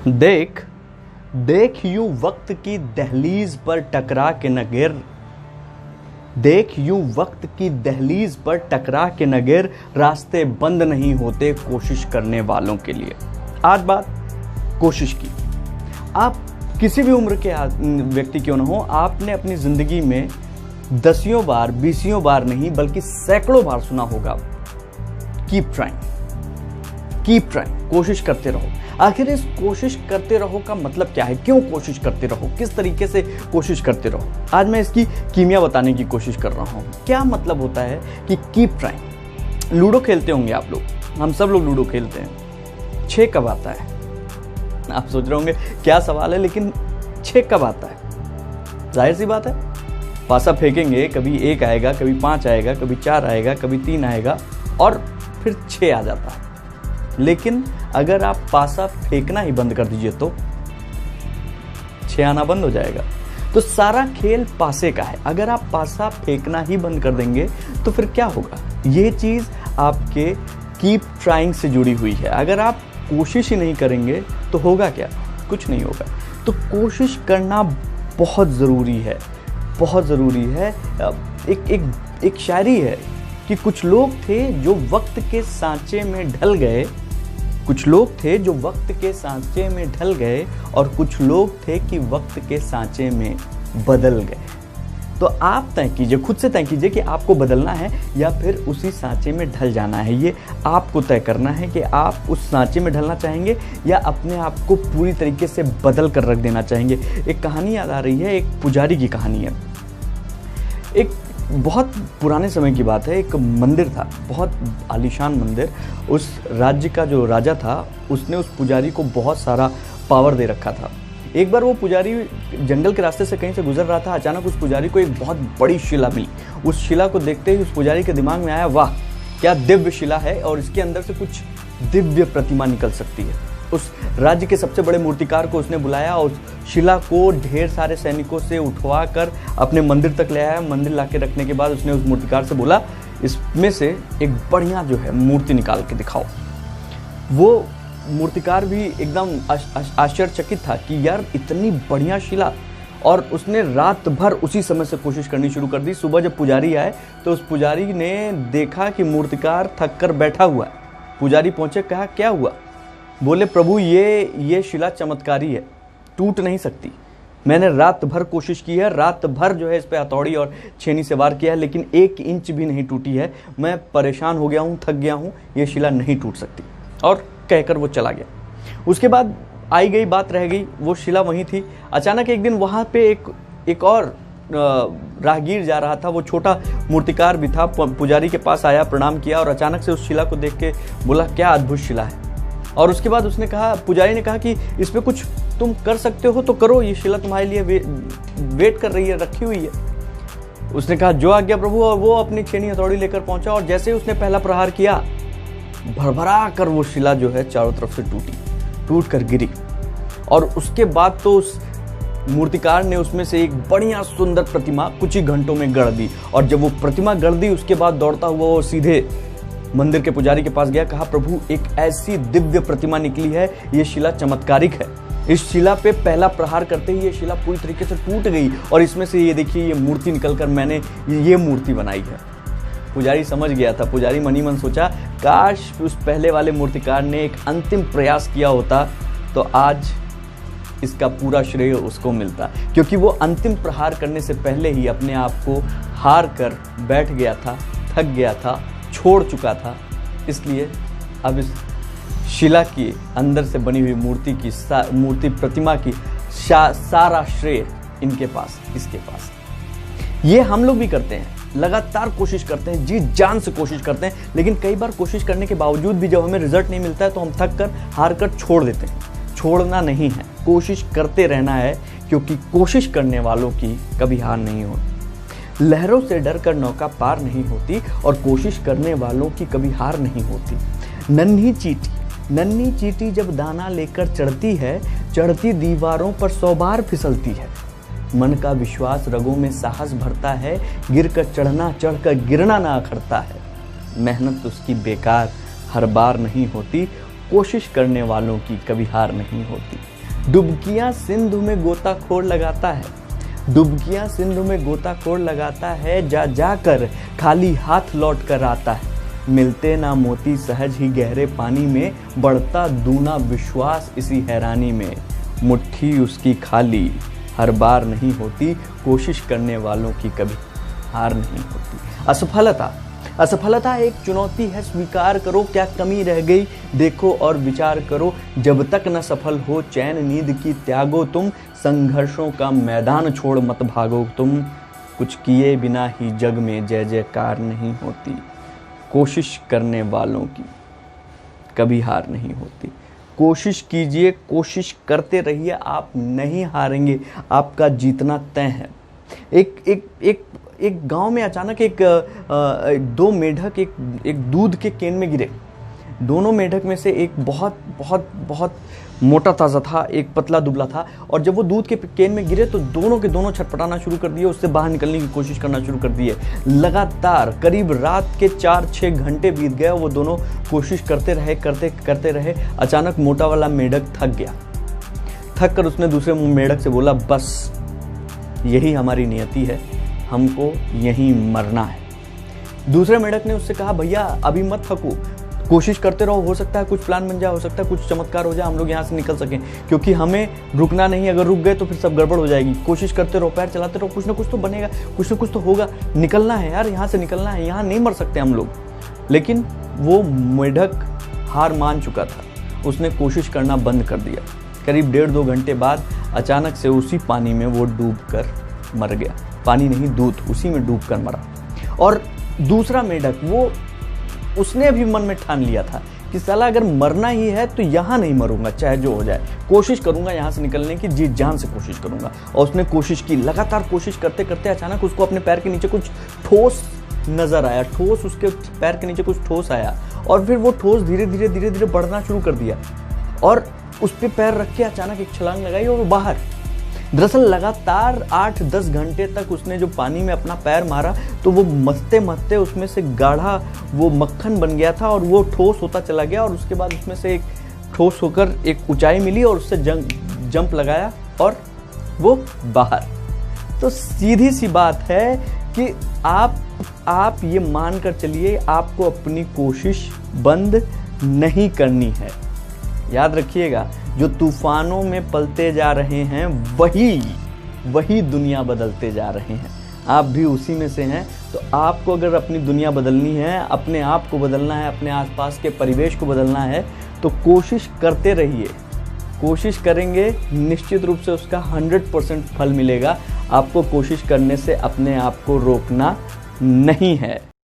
देख देख यूं वक्त की दहलीज पर टकरा के न गिर, देख यूं वक्त की दहलीज पर टकरा के न गिर, रास्ते बंद नहीं होते कोशिश करने वालों के लिए। आज बात कोशिश की। आप किसी भी उम्र के व्यक्ति क्यों न हो, आपने अपनी जिंदगी में दसियों बार, बीसियों बार नहीं बल्कि सैकड़ों बार सुना होगा, कीप ट्राइंग, कीप ट्राइंग, कोशिश करते रहो। आखिर इस कोशिश करते रहो का मतलब क्या है? क्यों कोशिश करते रहो? किस तरीके से कोशिश करते रहो? आज मैं इसकी कीमिया बताने की कोशिश कर रहा हूं। क्या मतलब होता है कि कीप ट्राइंग? लूडो खेलते होंगे आप लोग, हम सब लोग लूडो खेलते हैं। 6 कब आता है? आप सोच रहे होंगे क्या सवाल है, लेकिन 6 कब आता है? जाहिर सी बात है, पासा फेंकेंगे, कभी 1 आएगा, कभी 5 आएगा, कभी 4 आएगा, कभी 3 आएगा और फिर 6 आ जाता है। लेकिन अगर आप पासा फेंकना ही बंद कर दीजिए तो 6 आना बंद हो जाएगा। तो सारा खेल पासे का है। अगर आप पासा फेंकना ही बंद कर देंगे तो फिर क्या होगा? ये चीज आपके कीप ट्राइंग से जुड़ी हुई है। अगर आप कोशिश ही नहीं करेंगे तो होगा क्या? कुछ नहीं होगा। तो कोशिश करना बहुत ज़रूरी है, बहुत ज़रूरी है। एक शायरी है कि कुछ लोग थे जो वक्त के सांचे में ढल गए, कुछ लोग थे जो वक्त के सांचे में ढल गए, और कुछ लोग थे कि वक्त के सांचे में बदल गए। तो आप तय कीजिए, खुद से तय कीजिए कि आपको बदलना है या फिर उसी सांचे में ढल जाना है। ये आपको तय करना है कि आप उस सांचे में ढलना चाहेंगे या अपने आप को पूरी तरीके से बदल कर रख देना चाहेंगे। एक कहानी याद आ रही है, एक पुजारी की कहानी है। एक बहुत पुराने समय की बात है, एक मंदिर था, बहुत आलीशान मंदिर। उस राज्य का जो राजा था उसने उस पुजारी को बहुत सारा पावर दे रखा था। एक बार वो पुजारी जंगल के रास्ते से कहीं से गुजर रहा था। अचानक उस पुजारी को एक बहुत बड़ी शिला मिली। उस शिला को देखते ही उस पुजारी के दिमाग में आया, वाह क्या दिव्य शिला है और इसके अंदर से कुछ दिव्य प्रतिमा निकल सकती है। उस राज्य के सबसे बड़े मूर्तिकार को उसने बुलाया और उस शिला को ढेर सारे सैनिकों से उठवा कर अपने मंदिर तक ले आया। मंदिर लाके रखने के बाद उसने उस मूर्तिकार से बोला, इसमें से एक बढ़िया जो है मूर्ति निकाल के दिखाओ। वो मूर्तिकार भी एकदम आश्चर्यचकित था कि यार इतनी बढ़िया शिला, और उसने रात भर उसी समय से कोशिश करनी शुरू कर दी। सुबह जब पुजारी आए तो उस पुजारी ने देखा कि मूर्तिकार थक कर बैठा हुआ है। पुजारी पहुंचे, कहा क्या हुआ? बोले, प्रभु ये शिला चमत्कारी है, टूट नहीं सकती। मैंने रात भर कोशिश की है, रात भर जो है इस पे हथौड़ी और छेनी से वार किया है, लेकिन 1 इंच भी नहीं टूटी है। मैं परेशान हो गया हूँ, थक गया हूँ, ये शिला नहीं टूट सकती। और कहकर वो चला गया। उसके बाद आई गई बात रह गई, वो शिला वहीं थी। अचानक एक दिन वहाँ पे एक और राहगीर जा रहा था। वो छोटा मूर्तिकार भी था, पुजारी के पास आया, प्रणाम किया और अचानक से उस शिला को देख के बोला, क्या अद्भुत शिला है। और उसके बाद उसने कहा, पुजारी ने कहा कि इस पे कुछ तुम कर सकते हो तो करो, ये शिला तुम्हारे लिए वेट कर रही है, रखी हुई है। उसने कहा, जो आज्ञा प्रभु। और वो अपनी छेनी हथौड़ी लेकर पहुंचा और जैसे ही उसने पहला प्रहार किया, भरभरा कर वो शिला जो है चारों तरफ से टूट कर गिरी। और उसके बाद तो उस मूर्तिकार ने उसमें से एक बढ़िया सुंदर प्रतिमा कुछ ही घंटों में गढ़ दी। और जब वो प्रतिमा गढ़ दी, उसके बाद दौड़ता हुआ वो सीधे मंदिर के पुजारी के पास गया, कहा, प्रभु एक ऐसी दिव्य प्रतिमा निकली है, ये शिला चमत्कारिक है। इस शिला पे पहला प्रहार करते ही ये शिला पूरी तरीके से टूट गई और इसमें से ये देखिए ये मूर्ति निकलकर मैंने ये मूर्ति बनाई है। पुजारी समझ गया था। पुजारी मनी मन सोचा, काश उस पहले वाले मूर्तिकार ने एक अंतिम प्रयास किया होता तो आज इसका पूरा श्रेय उसको मिलता, क्योंकि वो अंतिम प्रहार करने से पहले ही अपने आप को हार कर बैठ गया था, थक गया था, छोड़ चुका था। इसलिए अब इस शिला की अंदर से बनी हुई मूर्ति प्रतिमा की सारा श्रेय इनके पास, इसके पास। ये हम लोग भी करते हैं, लगातार कोशिश करते हैं, जी जान से कोशिश करते हैं, लेकिन कई बार कोशिश करने के बावजूद भी जब हमें रिजल्ट नहीं मिलता है तो हम थक कर, हार कर छोड़ देते हैं। छोड़ना नहीं है, कोशिश करते रहना है, क्योंकि कोशिश करने वालों की कभी हार नहीं होती। लहरों से डरकर नौका पार नहीं होती और कोशिश करने वालों की कभी हार नहीं होती। नन्ही चींटी जब दाना लेकर चढ़ती है, चढ़ती दीवारों पर 100 बार फिसलती है। मन का विश्वास रगों में साहस भरता है, गिरकर चढ़ना, चढ़कर गिरना ना अखरता है। मेहनत उसकी बेकार हर बार नहीं होती, कोशिश करने वालों की कभी हार नहीं होती। डुबकियां सिंधु में गोताखोर लगाता है, डुबकियां सिंधु में गोताखोर लगाता है, जा जाकर खाली हाथ लौट कर आता है। मिलते ना मोती सहज ही गहरे पानी में, बढ़ता दूना विश्वास इसी हैरानी में। मुट्ठी उसकी खाली हर बार नहीं होती, कोशिश करने वालों की कभी हार नहीं होती। असफलता एक चुनौती है, स्वीकार करो क्या कमी रह गई, देखो और विचार करो। जब तक न सफल हो चैन नींद की त्यागो तुम, संघर्षों का मैदान छोड़ मत भागो तुम। कुछ किए बिना ही जग में जय जयकार नहीं होती, कोशिश करने वालों की कभी हार नहीं होती। कोशिश कीजिए, कोशिश करते रहिए, आप नहीं हारेंगे, आपका जीतना तय है। एक गांव में अचानक दो मेढक एक दूध के केन में गिरे। दोनों मेढक में से एक बहुत बहुत बहुत मोटा ताज़ा था, एक पतला दुबला था। और जब वो दूध के केन में गिरे तो दोनों के दोनों छटपटाना शुरू कर दिए, उससे बाहर निकलने की कोशिश करना शुरू कर दिए। लगातार करीब रात के 4-6 घंटे बीत गए, वो दोनों कोशिश करते रहे। अचानक मोटा वाला मेढक थक गया। थक कर उसने दूसरे मेढक से बोला, बस यही हमारी नियति है, हमको यहीं मरना है। दूसरे मेढक ने उससे कहा, भैया अभी मत थको, कोशिश करते रहो, हो सकता है कुछ प्लान बन जाए, हो सकता है कुछ चमत्कार हो जाए, हम लोग यहाँ से निकल सकें, क्योंकि हमें रुकना नहीं, अगर रुक गए तो फिर सब गड़बड़ हो जाएगी। कोशिश करते रहो, पैर चलाते रहो, कुछ ना कुछ तो बनेगा, कुछ ना कुछ तो होगा, निकलना है यार, यहाँ से निकलना है, यहाँ नहीं मर सकते हम लोग। लेकिन वो मेढक हार मान चुका था, उसने कोशिश करना बंद कर दिया। करीब 1.5-2 घंटे बाद अचानक से उसी पानी में वो डूब कर मर गया। पानी नहीं, दूध, उसी में डूब कर मरा। और दूसरा मेढक उसने भी मन में ठान लिया था कि साला अगर मरना ही है तो यहाँ नहीं मरूंगा, चाहे जो हो जाए, कोशिश करूंगा यहाँ से निकलने की, जी जान से कोशिश करूंगा। और उसने कोशिश की, लगातार कोशिश करते करते अचानक उसको अपने पैर के नीचे कुछ ठोस नजर आया, उसके पैर के नीचे कुछ ठोस आया। और फिर वो ठोस धीरे धीरे बढ़ना शुरू कर दिया और उस पर पैर रख के अचानक एक छलांग लगाई और वो बाहर। दरअसल लगातार 8-10 घंटे तक उसने जो पानी में अपना पैर मारा तो वो मसते उसमें से गाढ़ा वो मक्खन बन गया था और वो ठोस होता चला गया। और उसके बाद उसमें से एक ठोस होकर एक ऊंचाई मिली और उससे जंप लगाया और वो बाहर। तो सीधी सी बात है कि आप ये मान कर चलिए, आपको अपनी कोशिश बंद नहीं करनी है। याद रखिएगा, जो तूफानों में पलते जा रहे हैं वही दुनिया बदलते जा रहे हैं। आप भी उसी में से हैं। तो आपको अगर अपनी दुनिया बदलनी है, अपने आप को बदलना है, अपने आसपास के परिवेश को बदलना है, तो कोशिश करते रहिए। कोशिश करेंगे, निश्चित रूप से उसका 100% फल मिलेगा। आपको कोशिश करने से अपने आप को रोकना नहीं है।